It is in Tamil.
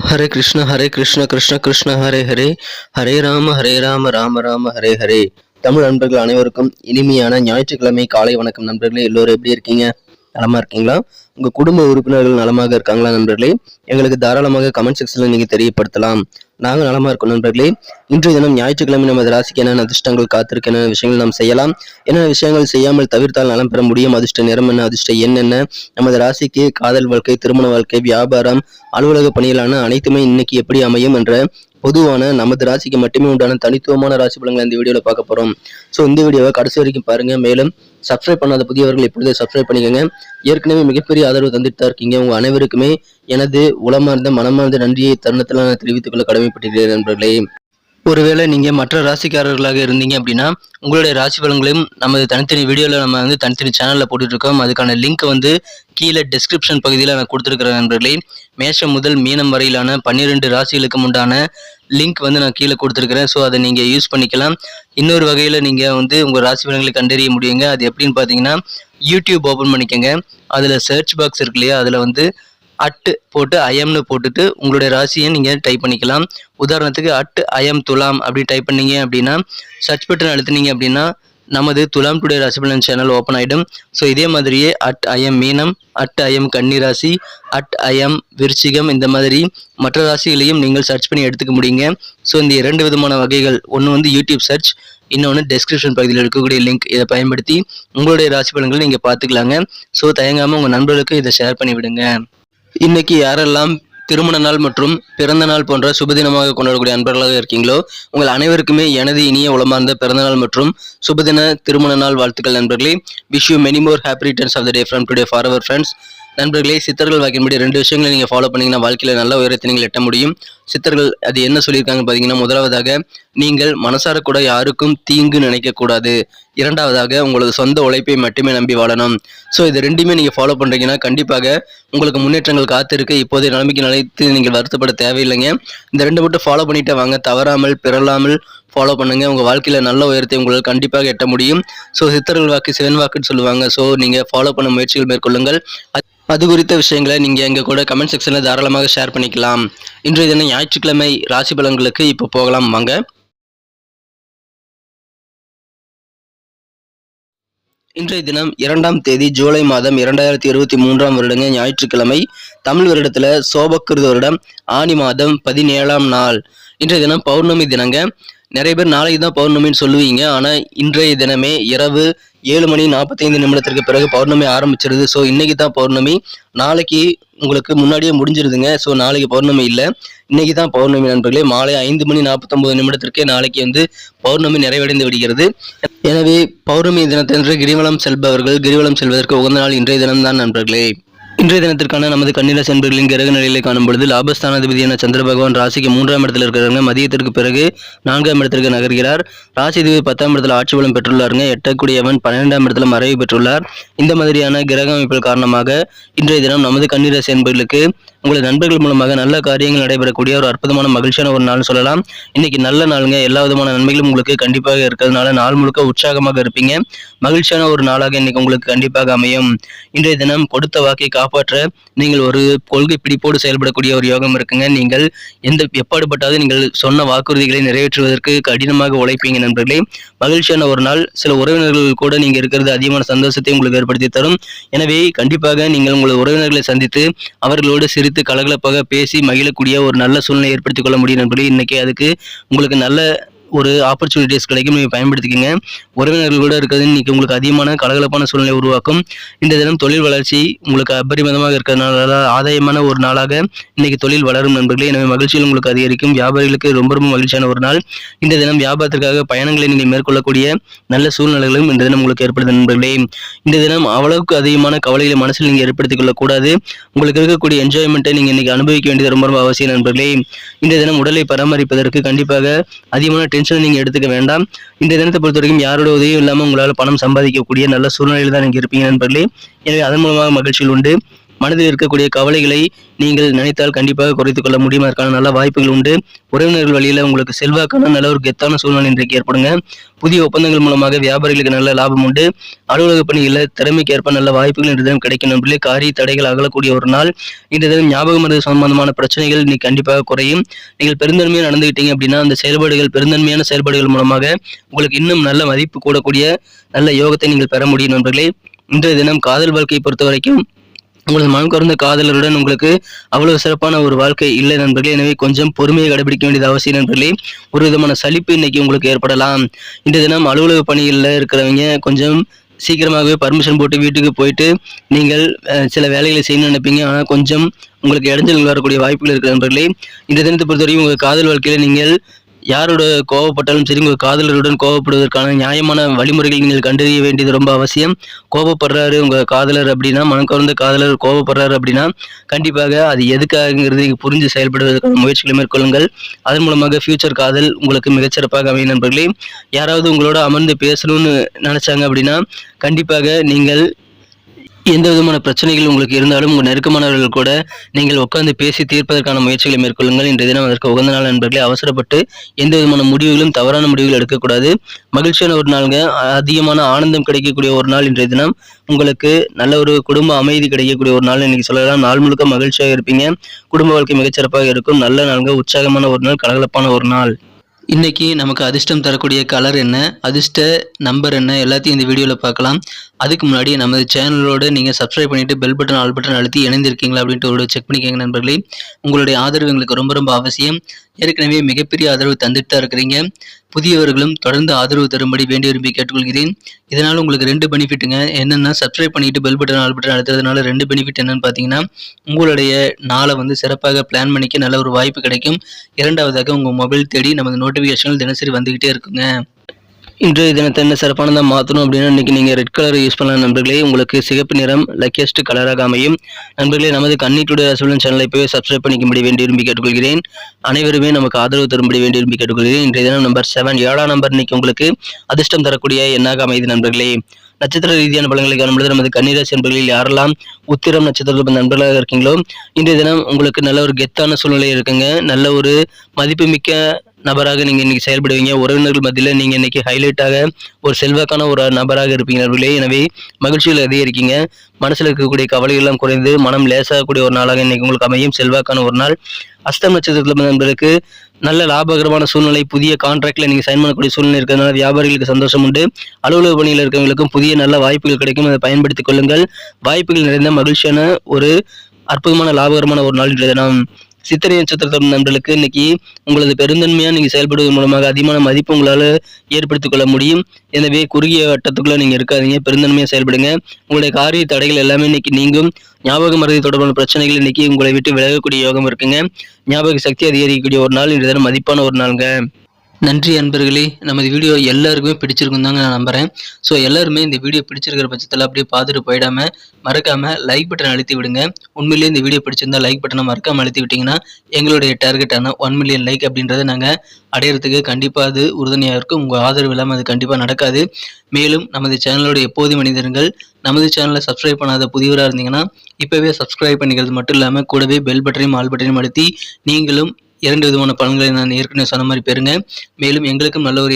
ஹரே கிருஷ்ண கிருஷ்ண கிருஷ்ண ஹரே ஹரே, ஹரே ராம ராம ராம ஹரே ஹரே. தமிழ் நண்பர்கள் அனைவருக்கும் இனிமையான ஞாயிற்றுக்கிழமை காலை வணக்கம் நண்பர்களே. எல்லோரும் எப்படி இருக்கீங்க? நலமா இருக்கீங்களா? உங்க குடும்ப உறுப்பினர்கள் நலமாக இருக்காங்களா நண்பர்களே? எங்களுக்கு தாராளமாக கமெண்ட் செக்ஷன்ல நீங்க தெரியப்படுத்தலாம். நாங்க நலமா இருக்கோம் நண்பர்களே. இன்றைய தினம் ஞாயிற்றுக்கிழமை நமது ராசிக்கு என்னென்ன அதிர்ஷ்டங்கள் காத்திருக்கு, என்னென்ன விஷயங்கள் நாம் செய்யலாம், என்னென்ன விஷயங்கள் செய்யாமல் தவிர்த்தால் நலம் பெற முடியும், அதிர்ஷ்ட நிறம் என்ன, அதிர்ஷ்ட எண் என்ன, நமது ராசிக்கு காதல் வாழ்க்கை, திருமண வாழ்க்கை, வியாபாரம், அலுவலக பணிகளான அனைத்துமே இன்னைக்கு எப்படி அமையும் என்ற பொதுவான நமது ராசிக்கு மட்டுமே உண்டான தனித்துவமான ராசி பலன்களை இந்த வீடியோல பார்க்க போறோம். ஸோ இந்த வீடியோவை கடைசி வரைக்கும் பாருங்க. மேலும் சப்ஸ்கிரைப் பண்ணாத புதியவர்கள் இப்பொழுது சப்ஸ்கிரைப் பண்ணிக்கோங்க. ஏற்கனவே மிகப்பெரிய ஆதரவு தந்துட்டு தான் இருக்கீங்க. உங்க அனைவருக்குமே எனது உளமார்ந்த மனமார்ந்த நன்றியை தருணத்தில் நான் தெரிவித்துக் கொள்ள கடமைப்பட்டிருக்கிறேன் நண்பர்களே. ஒருவேளை நீங்க மற்ற ராசிக்காரர்களாக இருந்தீங்க அப்படின்னா உங்களுடைய ராசி பலன்களையும் நமது தனித்தனி வீடியோல நம்ம தனித்தனி சேனல்ல போட்டுட்டு இருக்கோம். அதுக்கான லிங்க் கீழே டிஸ்கிரிப்ஷன் பகுதியில் நான் கொடுத்துருக்கிறேன் நண்பர்களே. மேஷம் முதல் மீனம் வரையிலான 12 ராசிகளுக்கு உண்டான லிங்க் நான் கீழே கொடுத்துருக்கிறேன். ஸோ அதை நீங்கள் யூஸ் பண்ணிக்கலாம். இன்னொரு வகையில் நீங்கள் உங்கள் ராசி பலன்களை கண்டறிய முடியுங்க. அது எப்படின்னு பார்த்தீங்கன்னா, யூடியூப் ஓப்பன் பண்ணிக்கோங்க. அதில் சர்ச் பாக்ஸ் இருக்கு இல்லையா, அதில் அட் போட்டு ஐஎம்னு போட்டுட்டு உங்களுடைய ராசியை நீங்கள் டைப் பண்ணிக்கலாம். உதாரணத்துக்கு @IM துலாம் அப்படி டைப் பண்ணீங்க அப்படின்னா, சர்ச் பட்டன் அழுத்தினீங்க அப்படின்னா நமது துலாம் டுடே ராசி பலன் சேனல் ஓப்பன் ஆகிடும். ஸோ இதே மாதிரியே @IM மீனம், @IM கன்னி ராசி, @IM விருச்சிகம், இந்த மாதிரி மற்ற ராசிகளையும் நீங்கள் சர்ச் பண்ணி எடுத்துக்க முடியுங்க. ஸோ இந்த 2 விதமான வகைகள், ஒன்று யூடியூப் சர்ச், இன்னொன்று டெஸ்கிரிப்ஷன் பகுதியில் இருக்கக்கூடிய லிங்க். இதை பயன்படுத்தி உங்களுடைய ராசி பலன்களை நீங்கள் பார்த்துக்கலாங்க. ஸோ தயங்காமல் உங்கள் நண்பர்களுக்கு இதை ஷேர் பண்ணி விடுங்க. இன்னைக்கு யாரெல்லாம் திருமண நாள் மற்றும் பிறந்த நாள் போன்ற சுபதினமாக கொண்டாடக்கூடிய அன்பர்களாக இருக்கீங்களோ, உங்கள் அனைவருக்குமே எனது இனிய உளமார்ந்த பிறந்தநாள் மற்றும் சுபதின திருமண நாள் வாழ்த்துக்கள் நண்பர்களே. Wish you many more happy returns of the day from today for our friends. நண்பர்களே, சித்தர்கள் வாக்கின்படி 2 விஷயங்களை நீங்கள் ஃபாலோ பண்ணிங்கன்னா வாழ்க்கையில் நல்ல உயரத்தை நீங்கள் எட்ட முடியும். சித்தர்கள் அது என்ன சொல்லியிருக்காங்க பார்த்தீங்கன்னா, முதலாவதாக நீங்கள் மனசார கூட யாருக்கும் தீங்கு நினைக்கக்கூடாது. இரண்டாவதாக உங்களது சொந்த உழைப்பை மட்டுமே நம்பி வாழணும். ஸோ இது 2மே நீங்கள் ஃபாலோ பண்ணுறீங்கன்னா கண்டிப்பாக உங்களுக்கு முன்னேற்றங்கள் காத்திருக்கு. இப்போதைய நிலைமைக்கு நினைத்து நீங்கள் வருத்தப்பட தேவையில்லைங்க. இந்த 2 மட்டும் ஃபாலோ பண்ணிட்டே வாங்க. தவறாமல் பிறலாமல் ஃபாலோ பண்ணுங்க. உங்கள் வாழ்க்கையில் நல்ல உயரத்தை உங்களால் கண்டிப்பாக எட்ட முடியும். ஸோ சித்தர்கள் வாக்கு சிவன் வாக்குன்னு சொல்லுவாங்க. ஸோ நீங்கள் ஃபாலோ பண்ண முயற்சிகள் மேற்கொள்ளுங்கள். அது குறித்த விஷயங்களை நீங்கள் எங்கள் கூட கமெண்ட் செக்ஷனில் தாராளமாக ஷேர் பண்ணிக்கலாம். இன்றைய தினம் ஞாயிற்றுக்கிழமை ராசி பலன்களுக்கு இப்போ போகலாம் வாங்க. இன்றைய தினம் 2ஆம் தேதி ஜூலை மாதம் 2023 வருடங்க ஞாயிற்றுக்கிழமை. தமிழ் வருடத்தில் சோபக்கிருத வருடம் ஆனி மாதம் 17ஆம் நாள். இன்றைய தினம் பௌர்ணமி தினங்க. நிறைய பேர் நாளைக்கு தான் பௌர்ணமின்னு சொல்லுவீங்க. ஆனால் இன்றைய தினமே இரவு 7:45 பிறகு பௌர்ணமி ஆரம்பிச்சிருது. ஸோ இன்னைக்கு தான் பௌர்ணமி. நாளைக்கு உங்களுக்கு முன்னாடியே முடிஞ்சிருதுங்க. ஸோ நாளைக்கு பௌர்ணமி இல்லை, இன்னைக்கு தான் பௌர்ணமி நண்பர்களே. மாலை 5:49 நாளைக்கு பௌர்ணமி நிறைவடைந்து விடுகிறது. எனவே பௌர்ணமி தினத்தன்று கிரிவலம் செல்பவர்கள் கிரிவலம் செல்வதற்கு உகந்த நாள் இன்றைய தினம்தான் நண்பர்களே. இன்றைய தினத்திற்கான நமது கன்னிராசி அன்பர்களின் கிரக நிலையை காணும் பொழுது லாபஸ்தானாதிபதியான சந்திர பகவான் ராசிக்கு 3ஆம் இடத்தில் இருக்கிறாங்க. மதியத்திற்கு பிறகு 4ஆம் இடத்திற்கு நகர்கிறார். ராசி அதிபதி 10ஆம் இடத்தில் ஆட்சி பலம் பெற்றுள்ளாருங்க. எட்டக்கூடியவன் 12ஆம் இடத்துல மறைவு பெற்றுள்ளார். இந்த மாதிரியான கிரக அமைப்புகள் காரணமாக இன்றைய தினம் நமது கன்னிராசி அன்பர்களுக்கு உங்களது நண்பர்கள் மூலமாக நல்ல காரியங்கள் நடைபெறக்கூடிய ஒரு அற்புதமான மகிழ்ச்சியான ஒரு நாள் சொல்லலாம். இன்னைக்கு நல்ல நாளுங்க. எல்லா விதமான நன்மைகளும் உங்களுக்கு கண்டிப்பாக இருக்கிறதுனால நாள் முழுக்க உற்சாகமாக இருப்பீங்க. மகிழ்ச்சியான ஒரு நாளாக இன்னைக்கு உங்களுக்கு கண்டிப்பாக அமையும். இன்றைய தினம் கொடுத்த வாக்கை காப்பாற்ற நீங்கள் ஒரு கொள்கை பிடிப்போடு செயல்படக்கூடிய ஒரு யோகம் இருக்குங்க. நீங்கள் எப்பாடுபட்டாவது நீங்கள் சொன்ன வாக்குறுதிகளை நிறைவேற்றுவதற்கு கடினமாக உழைப்பீங்க நண்பர்களே. மகிழ்ச்சியான ஒரு நாள். சில உறவினர்கள் கூட நீங்க இருக்கிறது அதிகமான சந்தோஷத்தை உங்களுக்கு ஏற்படுத்தி தரும். எனவே கண்டிப்பாக நீங்கள் உங்களது உறவினர்களை சந்தித்து அவர்களோடு சிரித்து கலகலப்பாக பேசி மகிழக்கூடிய ஒரு நல்ல சூழ்நிலை ஏற்படுத்திக் கொள்ள முடியும் நண்பர்களே. இன்னைக்கு அதுக்கு உங்களுக்கு நல்ல ஒரு ஆப்பர்ச்சுனிட்டிஸ் கிடைக்கும். நீங்கள் பயன்படுத்திக்கங்க. உறவினர்கள் கூட இருக்கிறது இன்னைக்கு உங்களுக்கு அதிகமான கலகலப்பான சூழ்நிலை உருவாக்கும். இந்த தினம் தொழில் வளர்ச்சி உங்களுக்கு அபரிமிதமாக இருக்கிறதுனால ஆதாயமான ஒரு நாளாக இன்னைக்கு தொழில் வளரும் நண்பர்களே. எனவே மகிழ்ச்சியில் உங்களுக்கு அதிகரிக்கும். வியாபாரிகளுக்கு ரொம்ப ரொம்ப மகிழ்ச்சியான ஒரு நாள். இந்த தினம் வியாபாரத்திற்காக பயணங்களை நீங்கள் மேற்கொள்ளக்கூடிய நல்ல சூழ்நிலைகளும் இந்த தினம் உங்களுக்கு ஏற்படுது நண்பர்களே. இந்த தினம் அவ்வளவுக்கு அதிகமான கவலைகளை மனசில் நீங்கள் ஏற்படுத்திக் கொள்ளக்கூடாது. உங்களுக்கு இருக்கக்கூடிய என்ஜாய்மெண்ட்டை நீங்கள் இன்னைக்கு அனுபவிக்க வேண்டியது ரொம்ப ரொம்ப அவசியம் நண்பர்களே. இந்த தினம் உடலை பராமரிப்பதற்கு கண்டிப்பாக அதிகமான டென்ஷன் நீங்க எடுத்துக்க வேண்டாம். இந்த தினத்தை பொறுத்த வரைக்கும் யாரோட உதவியும் இல்லாமல் உங்களால் பணம் சம்பாதிக்கக்கூடிய நல்ல சூழ்நிலையில் தான் நீங்க இருப்பீங்க நண்பர்களே. எனவே அதன் மூலமாக மகிழ்ச்சியில் உண்டு. மனதில் இருக்கக்கூடிய கவலைகளை நீங்கள் நினைத்தால் கண்டிப்பாக குறைத்துக் கொள்ள முடியும். அதற்கான நல்ல வாய்ப்புகள் உண்டு. உறவினர்கள் வழியில உங்களுக்கு செல்வாக்கான நல்ல ஒரு கெத்தான சூழ்நிலை இன்றைக்கு ஏற்படுங்க. புதிய ஒப்பந்தங்கள் மூலமாக வியாபாரிகளுக்கு நல்ல லாபம் உண்டு. அலுவலக பணியில் திறமைக்கு ஏற்ப நல்ல வாய்ப்புகள் இன்று தினம் கிடைக்கும். நண்பர்களே, காரிய தடைகள் அகலக்கூடிய ஒரு நாள். இன்று தினம் ஞாபகம் மருந்து சம்பந்தமான பிரச்சனைகள் இன்னைக்கு கண்டிப்பாக குறையும். நீங்கள் பெருந்தன்மையா நடந்துகிட்டீங்க அப்படின்னா அந்த செயல்பாடுகள் பெருந்தன்மையான செயல்பாடுகள் மூலமாக உங்களுக்கு இன்னும் நல்ல மதிப்பு கூடக்கூடிய நல்ல யோகத்தை நீங்கள் பெற முடியும். நண்பர்களே, இன்றைய தினம் காதல் வாழ்க்கையை பொறுத்த வரைக்கும் உங்களது மனம் கவர்ந்த காதலருடன் உங்களுக்கு அவ்வளவு சிறப்பான ஒரு வாழ்க்கை இல்லை நண்பர்களே. எனவே கொஞ்சம் பொறுமையை கடைபிடிக்க வேண்டியது அவசியம் நண்பர்களே. ஒரு விதமான சலிப்பு இன்னைக்கு உங்களுக்கு ஏற்படலாம். இன்றைய தினம் அலுவலக பணிகளில் இருக்கிறவங்க கொஞ்சம் சீக்கிரமாகவே பர்மிஷன் போட்டு வீட்டுக்கு போயிட்டு நீங்கள் சில வேலைகளை செய்யணும்னு நினைப்பீங்க. ஆனால் கொஞ்சம் உங்களுக்கு இடைஞ்சல்கள் வரக்கூடிய வாய்ப்புகள் இருக்கிற நண்பர்களே. இந்த தினத்தை பொறுத்தவரைக்கும் உங்கள் காதல் வாழ்க்கையில் நீங்கள் யாரோட கோவப்பட்டாலும் சரி, உங்கள் காதலருடன் கோவப்படுவதற்கான நியாயமான வழிமுறைகள் நீங்கள் கண்டறிய வேண்டியது ரொம்ப அவசியம். கோவப்படுறாரு உங்கள் காதலர் அப்படின்னா, மனம் கவர்ந்த காதலர் கோவப்படுறாரு அப்படின்னா கண்டிப்பாக அது எதுக்காகங்கிறது நீங்கள் புரிஞ்சு செயல்படுவதற்கான முயற்சிகளை மேற்கொள்ளுங்கள். அதன் மூலமாக ஃபியூச்சர் காதல் உங்களுக்கு மிகச்சிறப்பாக அமையும் நண்பர்களே. யாராவது உங்களோட அமர்ந்து பேசணும்னு நினைச்சாங்க அப்படின்னா கண்டிப்பாக நீங்கள் எந்த விதமான பிரச்சனைகள் உங்களுக்கு இருந்தாலும் உங்கள் நெருக்கமானவர்கள் கூட நீங்கள் உட்கார்ந்து பேசி தீர்ப்பதற்கான முயற்சிகளை மேற்கொள்ளுங்கள். இன்றைய தினம் அதற்கு உகந்த நாள் நண்பர்களே. அவசரப்பட்டு எந்த விதமான முடிவுகளும் தவறான முடிவுகள் எடுக்கக்கூடாது. மகிழ்ச்சியான ஒரு நாளுங்க. அதிகமான ஆனந்தம் கிடைக்கக்கூடிய ஒரு நாள் இன்றைய தினம். உங்களுக்கு நல்ல ஒரு குடும்ப அமைதி கிடைக்கக்கூடிய ஒரு நாள் இன்னைக்கு சொல்லலாம். நாள் முழுக்க மகிழ்ச்சியாக இருப்பீங்க. குடும்ப வாழ்க்கை மிகச்சிறப்பாக இருக்கும். நல்ல நாளுங்க. உற்சாகமான ஒரு நாள், கலகலப்பான ஒரு நாள். இன்னைக்கு நமக்கு அதிர்ஷ்டம் தரக்கூடிய கலர் என்ன, அதிர்ஷ்ட நம்பர் என்ன, எல்லாத்தையும் இந்த வீடியோவில் பார்க்கலாம். அதுக்கு முன்னாடி நமது சேனலோடு நீங்கள் சப்ஸ்கிரைப் பண்ணிவிட்டு பெல் பட்டன் ஆல் பட்டன் அழுத்தி இணைந்திருக்கீங்களா அப்படின்ட்டு ஒரு செக் பண்ணிக்கோங்க நண்பர்களே. உங்களுடைய ஆதரவு எங்களுக்கு ரொம்ப ரொம்ப அவசியம். ஏற்கனவே மிகப்பெரிய ஆதரவு தந்துட்டு தான் இருக்கிறீங்க. புதியவர்களும் தொடர்ந்து ஆதரவு தரும்படி வேண்டி விரும்பி கேட்டுக்கொள்கிறேன். இதனால் உங்களுக்கு 2 பெனிஃபிட்டுங்க. என்னென்னா, சப்ஸ்கிரைப் பண்ணிட்டு பெல் பட்டன் ஆல் பட்டன் அழுத்துறதுனால 2 பெனிஃபிட் என்னன்னு பார்த்தீங்கன்னா, உங்களுடைய நாளை சிறப்பாக பிளான் பண்ணிக்க நல்ல ஒரு வாய்ப்பு கிடைக்கும். இரண்டாவதாக உங்கள் மொபைல் தேடி நமது நோட்டிஃபிகேஷன்கள் தினசரி வந்துக்கிட்டே இருக்குங்க. இன்றைய தினத்தை என்ன சிறப்பானதாக மாற்றணும் அப்படின்னா, இன்றைக்கி நீங்கள் ரெட் கலர் யூஸ் பண்ணலாம் நண்பர்களே. உங்களுக்கு சிகப்பு நிறம் லக்கியஸ்ட் கலராக அமையும். நண்பர்களே, நமது கன்னி டுடே ராசிபலன் சேனலை இப்போவே சப்ஸ்கிரைப் பண்ணிக்கும்படி வேண்டி விரும்பி கேட்டுக்கொள்கிறேன். அனைவருமே நமக்கு ஆதரவு தரும்படி வேண்டி விரும்பி கேட்டுக்கொள்கிறேன். இன்றைய தினம் நம்பர் 7 7ஆம் நம்பர் இன்னைக்கு உங்களுக்கு அதிர்ஷ்டம் தரக்கூடிய எண்ணாக அமைது நண்பர்களே. நட்சத்திர ரீதியான பலன்களை காணும்பொழுது நமது கன்னிராசி நண்பர்களில் யாரெல்லாம் உத்திரம் நட்சத்திரத்தில் நண்பர்களாக இருக்கீங்களோ இன்றைய தினம் உங்களுக்கு நல்ல ஒரு கெத்தான சூழ்நிலை இருக்குங்க. நல்ல ஒரு மதிப்புமிக்க நபராக நீங்கள் இன்னைக்கு செயல்படுவீங்க. உறவினர்கள் மத்தியில் நீங்கள் இன்னைக்கு ஹைலைட்டாக ஒரு செல்வாக்கான ஒரு நபராக இருப்பீங்க நண்பர்களே. எனவே மகிழ்ச்சியில் அதிகரிக்கீங்க. மனசில் இருக்கக்கூடிய கவலைகள் எல்லாம் குறைந்து மனம் லேசாகக்கூடிய ஒரு நாளாக இன்னைக்கு உங்களுக்கு அமையும். செல்வாக்கான ஒரு நாள். அஸ்தம் நட்சத்திரத்தில் நண்பர்களுக்கு நல்ல லாபகரமான சூழ்நிலை, புதிய கான்ட்ராக்ட்ல நீங்க சைன் பண்ணக்கூடிய சூழ்நிலை இருக்கிறதுனால வியாபாரிகளுக்கு சந்தோஷம் உண்டு. அலுவலக பணியில் இருக்கிறவங்களுக்கும் புதிய நல்ல வாய்ப்புகள் கிடைக்கும். அதை பயன்படுத்திக் கொள்ளுங்கள். வாய்ப்புகள் நிறைந்த மகிழ்ச்சியான ஒரு அற்புதமான லாபகரமான ஒரு நாள் இன்றைய தினம். சித்திரை நட்சத்திரத்தோட நண்பர்களுக்கு இன்னைக்கு உங்களது பெருந்தன்மையா நீங்க செயல்படுவதன் மூலமாக அதிகமான மதிப்பு உங்களால ஏற்படுத்திக் கொள்ள முடியும். எனவே குறுகிய வட்டத்துக்குள்ள நீங்க இருக்காதீங்க, பெருந்தன்மையா செயல்படுங்க. உங்களுடைய காரிய தடைகள் எல்லாமே இன்னைக்கு நீங்கும். ஞாபக மறதி தொடர்பான பிரச்சனைகள் இன்னைக்கு உங்களை விட்டு விலகக்கூடிய யோகம் இருக்குங்க. ஞாபக சக்தி அதிகரிக்கக்கூடிய ஒரு நாள், இன்றைய தினம் மதிப்பான ஒரு நாளுங்க. நன்றி அன்பர்களே. நமது வீடியோ எல்லாருக்குமே பிடிச்சிருக்கும் தாங்க நான் நம்புகிறேன். ஸோ எல்லாருமே இந்த வீடியோ பிடிச்சிருக்கிற பட்சத்தில் அப்படியே பார்த்துட்டு போயிடாமல் மறக்காமல் லைக் பட்டன் அழுத்தி விடுங்க. உண்மையிலேயே இந்த வீடியோ பிடிச்சிருந்தா லைக் பட்டனை மறக்காமல் அழுத்தி விட்டிங்கன்னா எங்களுடைய டார்கெட்டான 1 மில்லியன் லைக் அப்படின்றத நாங்கள் அடையிறதுக்கு கண்டிப்பாக அது உறுதுணையாக இருக்கும். உங்கள் ஆதரவு இல்லாமல் அது கண்டிப்பாக நடக்காது. மேலும் நமது சேனலோட எப்போது மனிதர்கள் நமது சேனலை சப்ஸ்கிரைப் பண்ணாத புதியவராக இருந்தீங்கன்னா இப்போவே சப்ஸ்கிரைப் பண்ணிக்கிறது மட்டும் இல்லாமல் கூடவே பெல் பட்டனையும் ஆல் பட்டனையும் அழுத்தி நீங்களும் 2 விதமான பலன்களை நான் ஏற்கனவே சொன்ன மாதிரி பெறுங்க. மேலும் எங்களுக்கும் நல்ல ஒரு